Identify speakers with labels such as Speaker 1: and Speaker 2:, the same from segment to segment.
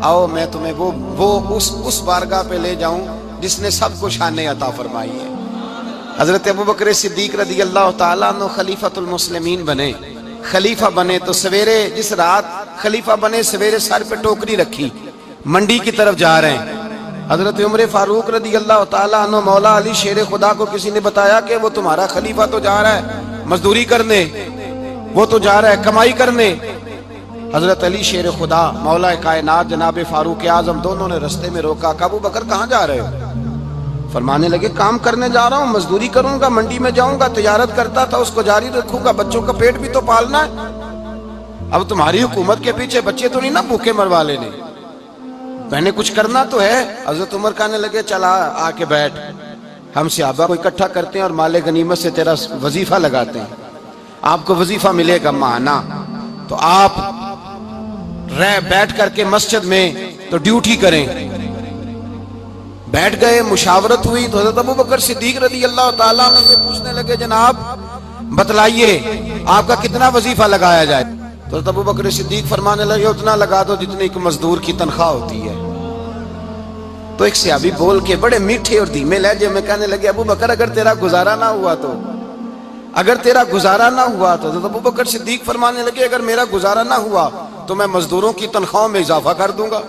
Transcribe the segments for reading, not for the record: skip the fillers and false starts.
Speaker 1: آؤ میں تمہیں وہ اس بارگاہ پہ لے جاؤں جس نے سب کو شانیں عطا فرمائی ہے۔ حضرت ابوبکر صدیق رضی اللہ تعالیٰ عنہ خلیفۃ المسلمین بنے، خلیفہ بنے تو سویرے جس رات خلیفہ بنے سویرے سر پہ ٹوکری رکھی، منڈی کی طرف جا رہے ہیں۔ حضرت عمر فاروق رضی اللہ تعالیٰ عنہ مولا علی شیر خدا کو کسی نے بتایا کہ وہ تمہارا خلیفہ تو جا رہا ہے مزدوری کرنے، وہ تو جا رہا ہے کمائی کرنے۔ حضرت علی شیر خدا مولا کائنات جناب فاروق اعظم دونوں نے رستے میں روکا کہ ابو بکر کہاں جا رہے ہو؟ فرمانے لگے کام کرنے جا رہا ہوں، مزدوری کروں گا، منڈی میں جاؤں گا، تجارت کرتا تھا اس کو جاری رکھوں گا، بچوں کا پیٹ بھی تو پالنا ہے۔ اب تمہاری حکومت کے پیچھے بچے تو نہیں نا بھوکے مروا لینے، میں نے کچھ کرنا تو ہے۔ حضرت عمر کہنے لگے چلا آ کے بیٹھ، ہم صحابہ کو اکٹھا کرتے ہیں اور مال غنیمت سے تیرا وظیفہ لگاتے ہیں، آپ کو وظیفہ ملے گا ماہانہ، تو آپ بیٹھ کر کے مسجد میں تو ڈیوٹی کریں۔ بیٹھ گئے، مشاورت ہوئی تو حضرت ابوبکر صدیق رضی اللہ تعالیٰ عنہ سے پوچھنے لگے جناب بتلائیے آپ کا کتنا وظیفہ لگایا جائے؟ تو حضرت ابوبکر صدیق فرمانے لگے اتنا لگا دو جتنی ایک مزدور کی تنخواہ ہوتی ہے۔ تو ایک صحابی بول کے بڑے میٹھے اور دھیمے لہجے میں کہنے لگے ابو بکر اگر تیرا گزارا نہ ہوا تو، اگر تیرا گزارا نہ ہوا تو حضرت ابوبکر صدیق فرمانے لگے اگر میرا گزارا نہ ہوا تو میں مزدوروں کی تنخواہوں میں اضافہ کر دوں گا،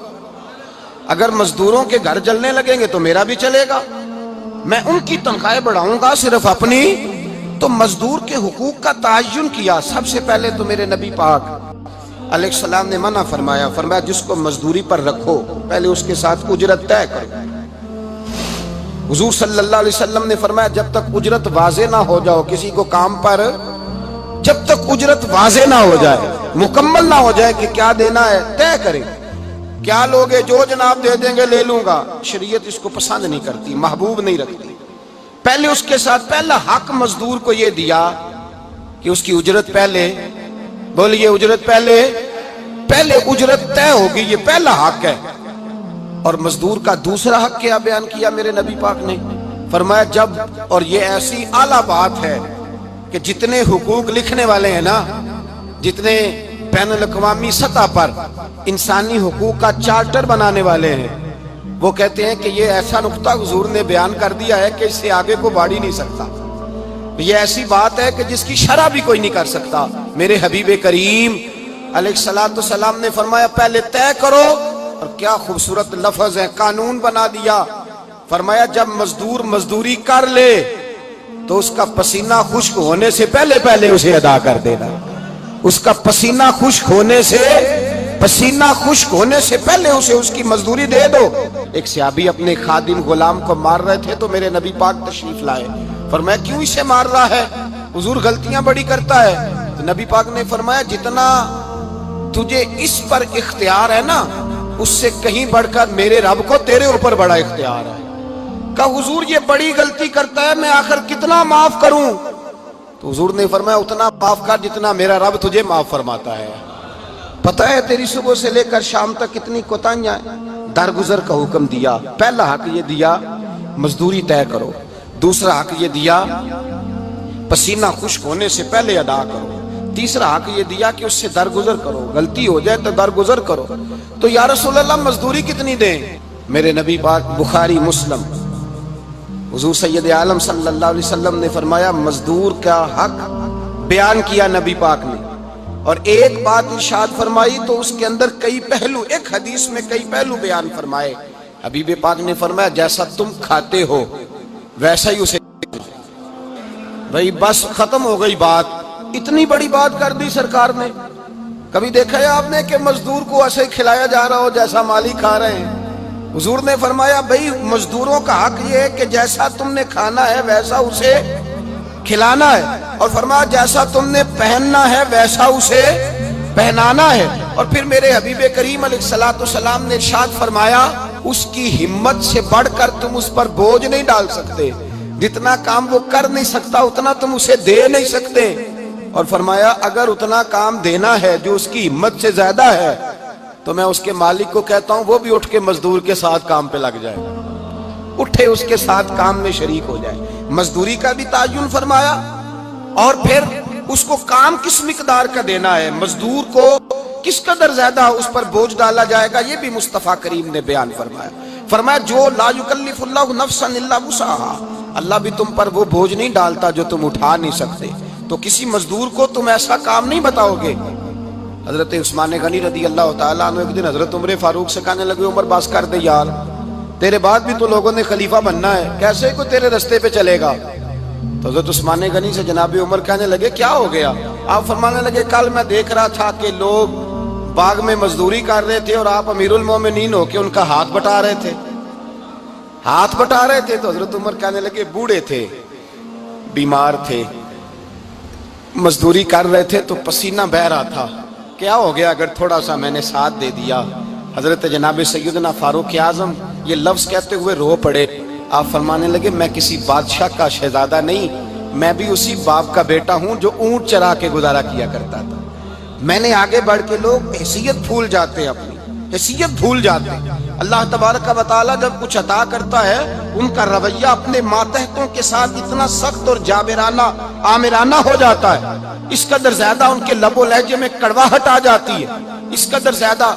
Speaker 1: اگر مزدوروں کے گھر جلنے لگیں گے تو میرا بھی چلے گا، میں ان کی تنخواہیں بڑھاؤں گا صرف اپنی۔ تو مزدور کے حقوق کا تعین کیا۔ سب سے پہلے تو میرے نبی پاک علیہ السلام نے منع فرمایا، فرمایا جس کو مزدوری پر رکھو پہلے اس کے ساتھ اجرت طے کرو۔ حضور صلی اللہ علیہ وسلم نے فرمایا جب تک اجرت واضح نہ ہو جاؤ کسی کو کام پر، جب تک اجرت واضح نہ ہو جائے، مکمل نہ ہو جائے کہ کیا دینا ہے، طے کریں۔ کیا لوگے جو جناب دے دیں گے لے لوں گا، شریعت اس کو پسند نہیں کرتی، محبوب نہیں رکھتی۔ پہلے اس کے ساتھ پہلا حق مزدور کو یہ دیا کہ اس کی اجرت پہلے، بولیے اجرت پہلے اجرت طے ہوگی، یہ پہلا حق ہے۔ اور مزدور کا دوسرا حق کیا بیان کیا میرے نبی پاک نے؟ فرمایا جب، اور یہ ایسی اعلیٰ بات ہے کہ جتنے حقوق لکھنے والے ہیں نا، جتنے بین الاقوامی سطح پر انسانی حقوق کا چارٹر بنانے والے ہیں، وہ کہتے ہیں کہ یہ ایسا نقطہ حضور نے بیان کر دیا ہے کہ اس سے آگے کو بڑھ ہی نہیں سکتا، یہ ایسی بات ہے کہ جس کی شرح بھی کوئی نہیں کر سکتا۔ میرے حبیب کریم علیہ السلام نے فرمایا پہلے طے کرو، اور کیا خوبصورت لفظ ہے، قانون بنا دیا۔ فرمایا جب مزدور مزدوری کر لے تو اس کا پسینہ خشک ہونے سے پہلے اسے ادا کر دینا، اس کا پسینہ خشک ہونے سے پہلے اسے اس کی مزدوری دے دو۔ ایک صحابی اپنے خادم غلام کو مار رہے تھے تو میرے نبی پاک تشریف لائے، فرمایا کیوں اسے مار رہا ہے؟ حضور غلطیاں بڑی کرتا ہے۔ تو نبی پاک نے فرمایا جتنا تجھے اس پر اختیار ہے نا، اس سے کہیں بڑھ کر میرے رب کو تیرے اوپر بڑا اختیار ہے۔ کہا حضور یہ بڑی غلطی کرتا ہے، میں آخر کتنا معاف کروں؟ تو حضور نے فرمایا اتنا معاف کر جتنا میرا رب تجھے معاف فرماتا ہے۔ پتہ ہے تیری صبح سے لے کر شام تک کتنی کوتاہیاں ہیں، درگزر کا حکم دیا۔ پہلا حق یہ دیا مزدوری طے کرو، دوسرا حق یہ دیا پسینہ خشک ہونے سے پہلے ادا کرو، تیسرا حق یہ دیا کہ اس سے درگزر کرو، غلطی ہو جائے تو درگزر کرو۔ تو یا رسول اللہ مزدوری کتنی دیں؟ میرے نبی پاک بخاری مسلم حضور سید عالم صلی اللہ علیہ وسلم نے فرمایا مزدور کا حق بیان کیا نبی پاک نے، اور ایک بات ارشاد فرمائی تو اس کے اندر کئی پہلو، ایک حدیث میں کئی پہلو بیان فرمائے۔ حبیب پاک نے فرمایا جیسا تم کھاتے ہو ویسا ہی اسے، بھئی بس ختم ہو گئی بات۔ اتنی بڑی بات کر دی سرکار نے۔ کبھی دیکھا ہے آپ نے کہ مزدور کو ایسے کھلایا جا رہا ہو جیسا مالی کھا رہے ہیں؟ حضور نے فرمایا بھئی مزدوروں کا حق یہ ہے کہ جیسا تم نے کھانا ہے ویسا اسے کھلانا ہے، اور فرمایا جیسا تم نے پہننا ہے ویسا اسے پہنانا ہے۔ اور پھر میرے حبیب کریم علیہ السلام نے ارشاد فرمایا اس کی ہمت سے بڑھ کر تم اس پر بوجھ نہیں ڈال سکتے، جتنا کام وہ کر نہیں سکتا اتنا تم اسے دے نہیں سکتے۔ اور فرمایا اگر اتنا کام دینا ہے جو اس کی ہمت سے زیادہ ہے تو میں اس کے مالک کو کہتا ہوں وہ بھی اٹھ کے مزدور کے ساتھ کام پہ لگ جائے، اٹھے اس کے ساتھ کام میں شریک ہو جائے۔ مزدوری کا بھی تعین فرمایا، اور پھر اس کو کام کس مقدار کا دینا ہے۔ مزدور کو کس قدر زیادہ اس پر بوجھ ڈالا جائے گا، یہ بھی مصطفیٰ کریم نے بیان فرمایا۔ فرمایا جو لا یکلف اللہ نفسا الا وسعها، اللہ بھی تم پر وہ بوجھ نہیں ڈالتا جو تم اٹھا نہیں سکتے، تو کسی مزدور کو تم ایسا کام نہیں بتاؤ گے۔ حضرت عثمان غنی رضی اللہ تعالیٰ عنہ ایک دن حضرت عمر فاروق سے کہنے لگے عمر بس کر دے یار، تیرے بعد بھی تو لوگوں نے خلیفہ بننا ہے، کیسے کوئی تیرے رستے پہ چلے گا؟ تو حضرت عثمان غنی سے جناب عمر کہنے لگے کیا ہو گیا؟ آپ فرمانے لگے کل میں دیکھ رہا تھا کہ لوگ باغ میں مزدوری کر رہے تھے اور آپ امیر المومنین ہو کے ان کا ہاتھ بٹا رہے تھے، ہاتھ بٹا رہے تھے۔ تو حضرت عمر کہنے لگے بوڑھے تھے، بیمار تھے، مزدوری کر رہے تھے تو پسینہ بہہ رہا تھا، کیا ہو گیا اگر تھوڑا سا میں نے ساتھ دے دیا؟ حضرت جناب سیدنا فاروق اعظم یہ لفظ کہتے ہوئے رو پڑے۔ آپ فرمانے لگے میں کسی بادشاہ کا شہزادہ نہیں، میں بھی اسی باپ کا بیٹا ہوں جو اونٹ چرا کے گزارا کیا کرتا تھا۔ میں نے آگے بڑھ کے لوگ حیثیت بھول جاتے ہیں، اپنی حیثیت بھول جاتے ہیں۔ اللہ تبارک و تعالیٰ جب کچھ عطا کرتا ہے ان کا رویہ اپنے ماتحتوں کے ساتھ اتنا سخت اور جابرانہ آمرانہ ہو جاتا ہے، اس قدر زیادہ ان کے لب و لہجے میں کڑواہٹ آ جاتی ہے، اس قدر زیادہ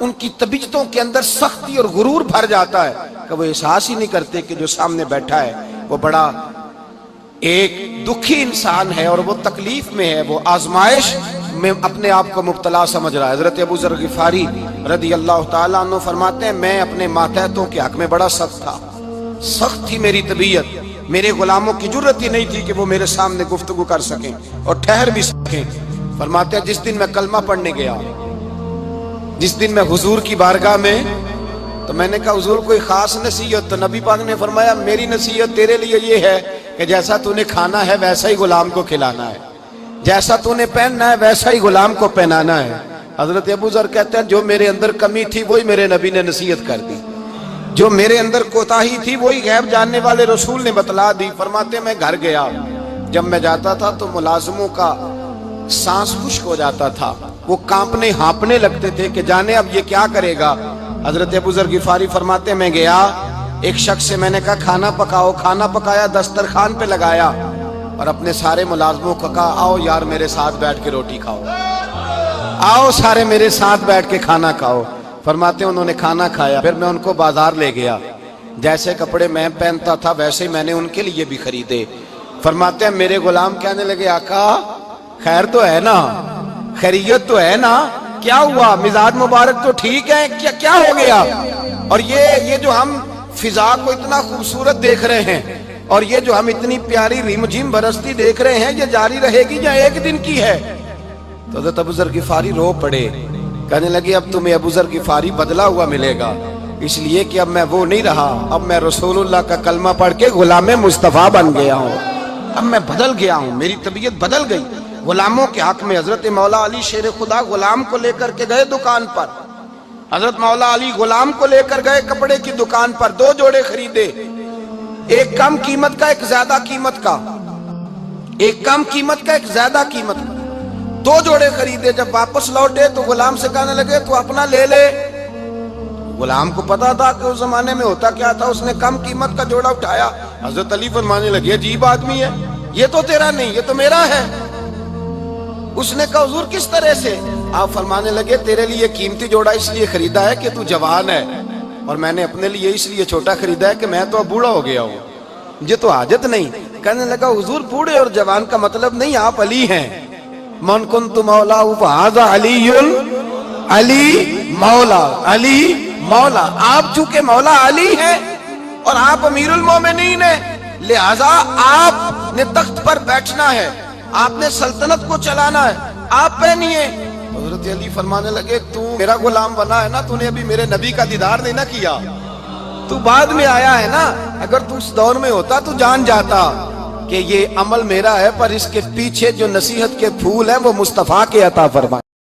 Speaker 1: ان کی طبیعتوں کے اندر سختی اور غرور بھر جاتا ہے کہ وہ احساس ہی نہیں کرتے کہ جو سامنے بیٹھا ہے وہ بڑا ایک دکھی انسان ہے اور وہ تکلیف میں ہے، وہ آزمائش میں اپنے آپ کو مبتلا سمجھ رہا ہے۔ حضرت ابو ذر غفاری رضی اللہ تعالیٰ عنہ فرماتے ہیں میں اپنے ماتحتوں کے حق میں بڑا سخت تھا، سخت تھی میری طبیعت، میرے غلاموں کی جرت ہی نہیں تھی کہ وہ میرے سامنے گفتگو کر سکیں اور ٹھہر بھی سکیں۔ فرماتے ہیں جس دن میں کلمہ پڑھنے گیا، جس دن میں حضور کی بارگاہ میں، تو میں نے کہا حضور کوئی خاص نصیحت؟ تو نبی پاک نے فرمایا میری نصیحت تیرے لیے یہ ہے کہ جیسا تو نے کھانا ہے ویسا ہی غلام کو کھلانا ہے، جیسا تو نے پہننا ہے ویسا ہی غلام کو پہنانا ہے۔ حضرت ابو ذر کہتے ہیں جو میرے اندر کمی تھی وہی میرے نبی نے نصیحت کر دی، جو میرے اندر کوتاہی تھی وہی غیب جاننے والے رسول نے بتلا دی۔ فرماتے ہیں میں گھر گیا، جب میں جاتا تھا تو ملازموں کا سانس خشک ہو جاتا تھا، وہ کانپنے ہانپنے لگتے تھے کہ جانے اب یہ کیا کرے گا۔ حضرت ابو ذر غفاری فرماتے ہیں میں گیا، ایک شخص سے میں نے کہا کھانا پکاؤ، کھانا پکایا، دسترخوان پہ لگایا اور اپنے سارے ملازموں کو کہا آؤ یار میرے ساتھ بیٹھ کے روٹی کھاؤ، آؤ سارے میرے ساتھ بیٹھ کے کھانا کھاؤ۔ فرماتے ہیں انہوں نے کھانا کھایا، پھر میں ان کو بازار لے گیا، جیسے کپڑے میں پہنتا تھا ویسے میں نے ان کے لیے بھی خریدے۔ فرماتے ہیں میرے غلام کہنے لگے آقا خیر تو ہے نا، خیریت تو ہے نا، کیا ہوا؟ مزاج مبارک تو ٹھیک ہے، کیا ہو گیا؟ اور یہ جو ہم فضا کو اتنا خوبصورت دیکھ رہے ہیں اور یہ جو ہم اتنی پیاری ریم جھیم برستی دیکھ رہے ہیں یہ جاری رہے گی یا ایک دن کی ہے؟ تو حضرت ابو ذر غفاری رو پڑے، کہنے لگے اب تمہیں ابو ذر غفاری بدلا ہوا ملے گا، اس لیے کہ اب میں وہ نہیں رہا، اب میں رسول اللہ کا کلمہ پڑھ کے غلام مصطفیٰ بن گیا ہوں، اب میں بدل گیا ہوں، میری طبیعت بدل گئی۔ غلاموں کے حق میں حضرت مولا علی شیر خدا غلام کو لے کر کے گئے دکان پر، حضرت مولا علی غلام کو لے کر گئے کپڑے کی دکان پر، 2 جوڑے خریدے، ایک کم قیمت کا ایک زیادہ قیمت کا، ایک کم قیمت کا ایک زیادہ قیمت کا، 2 جوڑے خریدے۔ جب واپس لوٹے تو غلام سے کہنے لگے تو اپنا لے لے۔ غلام کو پتا تھا کہ اس زمانے میں ہوتا کیا تھا، اس نے کم قیمت کا جوڑا اٹھایا۔ حضرت علی فرمانے لگے عجیب آدمی ہے، یہ تو تیرا نہیں یہ تو میرا ہے۔ اس نے کہا حضور کس طرح سے؟ آپ فرمانے لگے تیرے لیے قیمتی جوڑا اس لیے خریدا ہے کہ تو جوان ہے، اور میں نے اپنے لیے اس لیے چھوٹا خریدا ہے کہ میں تو اب بوڑھا ہو گیا ہوں، مجھے تو حاجت نہیں۔ کہنے لگا حضور بوڑھے اور جوان کا مطلب نہیں، آپ علی ہیں، من کنت مولا فہذا علی علی مولا، علی مولا، آپ چونکہ مولا علی ہیں اور آپ امیر المومنین ہیں، لہذا آپ نے تخت پر بیٹھنا ہے، آپ نے سلطنت کو چلانا ہے، آپ پہنیے۔ حضرت علی فرمانے لگے تو میرا غلام بنا ہے نا، تو نے ابھی میرے نبی کا دیدار نہیں نہ کیا، تو بعد میں آیا ہے نا، اگر تو اس دور میں ہوتا تو جان جاتا کہ یہ عمل میرا ہے، پر اس کے پیچھے جو نصیحت کے پھول ہیں وہ مصطفیٰ کے عطا فرمائے۔